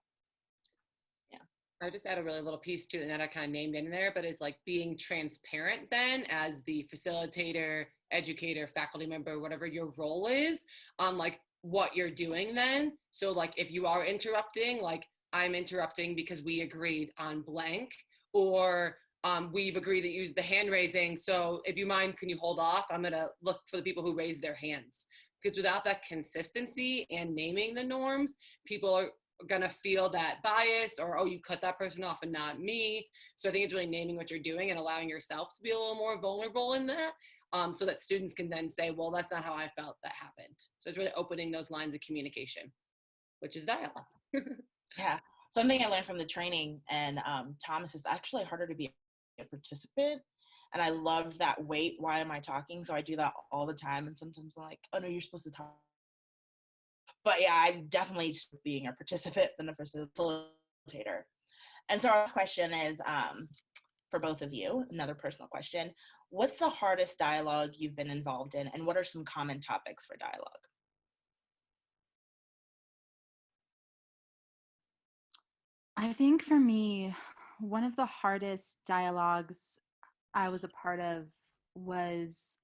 Yeah, I just add a really little piece to it that I kind of named in there, but is like being transparent then as the facilitator, educator, faculty member, whatever your role is, on like what you're doing then. So like if you are interrupting, like, I'm interrupting because we agreed on blank, or we've agreed that you use the hand raising. So if you mind, can you hold off? I'm gonna look for the people who raise their hands. Because without that consistency and naming the norms, people are gonna feel that bias, or, oh, you cut that person off and not me. So I think it's really naming what you're doing and allowing yourself to be a little more vulnerable in that, so that students can then say, well, that's not how I felt that happened. So it's really opening those lines of communication, which is dialogue. Yeah, something I learned from the training and Thomas, is actually harder to be a participant. And I love that wait, why am I talking? So I do that all the time. And sometimes I'm like, oh no, you're supposed to talk. But yeah, I'm definitely being a participant than a facilitator. And so our last question is for both of you, another personal question. What's the hardest dialogue you've been involved in? And what are some common topics for dialogue? I think for me, one of the hardest dialogues I was a part of was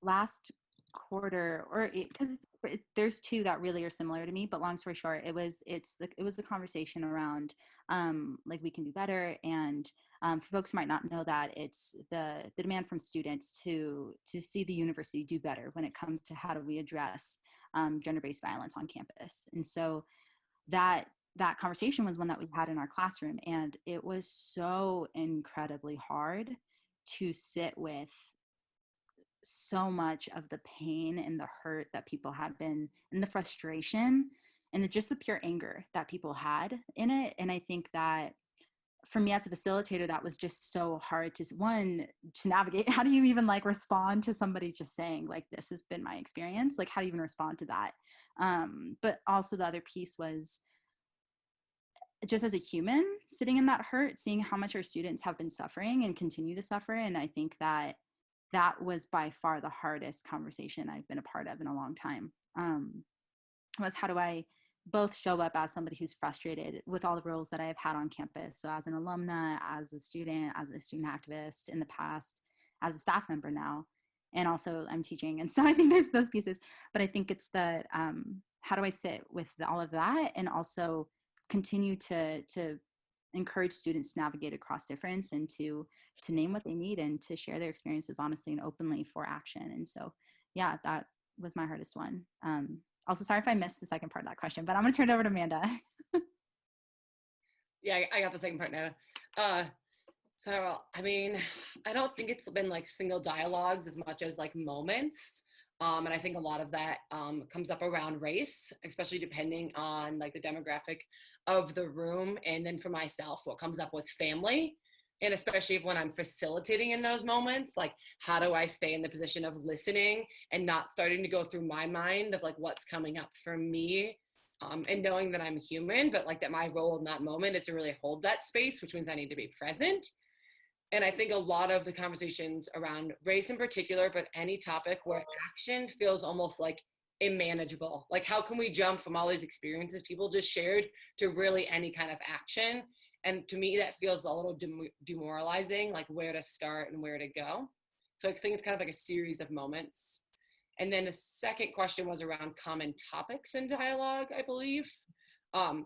last quarter, or because there's two that really are similar to me, but long story short, it was the conversation around like, we can do better. And for folks who might not know that, it's the demand from students to see the university do better when it comes to how do we address gender-based violence on campus. And so that conversation was one that we had in our classroom, and it was so incredibly hard to sit with so much of the pain and the hurt that people had been, and the frustration and just the pure anger that people had in it. And I think that for me as a facilitator, that was just so hard to navigate. How do you even like respond to somebody just saying like, this has been my experience? Like, how do you even respond to that? But also the other piece was just as a human sitting in that hurt, seeing how much our students have been suffering and continue to suffer. And I think that was by far the hardest conversation I've been a part of in a long time, was how do I both show up as somebody who's frustrated with all the roles that I've had on campus. So as an alumna, as a student activist in the past, as a staff member now, and also I'm teaching. And so I think there's those pieces, but I think it's the, how do I sit with all of that and also continue to encourage students to navigate across difference and to name what they need and to share their experiences honestly and openly for action. And so, yeah, that was my hardest one. Also, sorry if I missed the second part of that question, but I'm going to turn it over to Amanda. Yeah, I got the second part now. So, I mean, I don't think it's been like single dialogues as much as like moments. And I think a lot of that comes up around race, especially depending on like the demographic of the room. And then for myself, what comes up with family. And especially when I'm facilitating in those moments, like, how do I stay in the position of listening and not starting to go through my mind of like what's coming up for me, and knowing that I'm human, but like that my role in that moment is to really hold that space, which means I need to be present. And I think a lot of the conversations around race in particular, but any topic where action feels almost like immanageable. Like, how can we jump from all these experiences people just shared to really any kind of action? And to me, that feels a little demoralizing, like where to start and where to go. So I think it's kind of like a series of moments. And then the second question was around common topics in dialogue, I believe.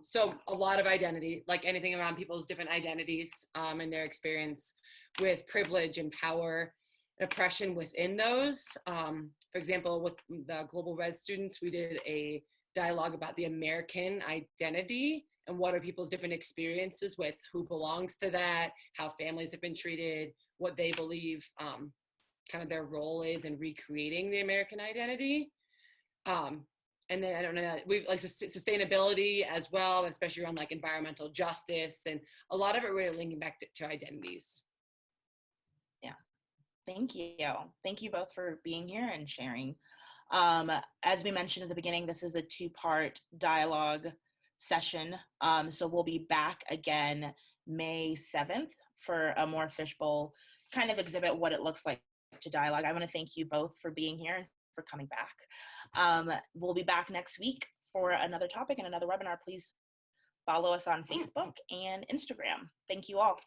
So a lot of identity, like anything around people's different identities and their experience with privilege and power and oppression within those. For example, with the Global Res students, we did a dialogue about the American identity and what are people's different experiences with who belongs to that, how families have been treated, what they believe kind of their role is in recreating the American identity. And then I don't know, we've like sustainability as well, especially around like environmental justice, and a lot of it really linking back to identities. Yeah, thank you. Thank you both for being here and sharing. As we mentioned at the beginning, this is a 2-part dialogue session. So we'll be back again May 7th for a more fishbowl kind of exhibit what it looks like to dialogue. I want to thank you both for being here and for coming back. We'll be back next week for another topic and another webinar. Please follow us on Facebook and Instagram. Thank you all.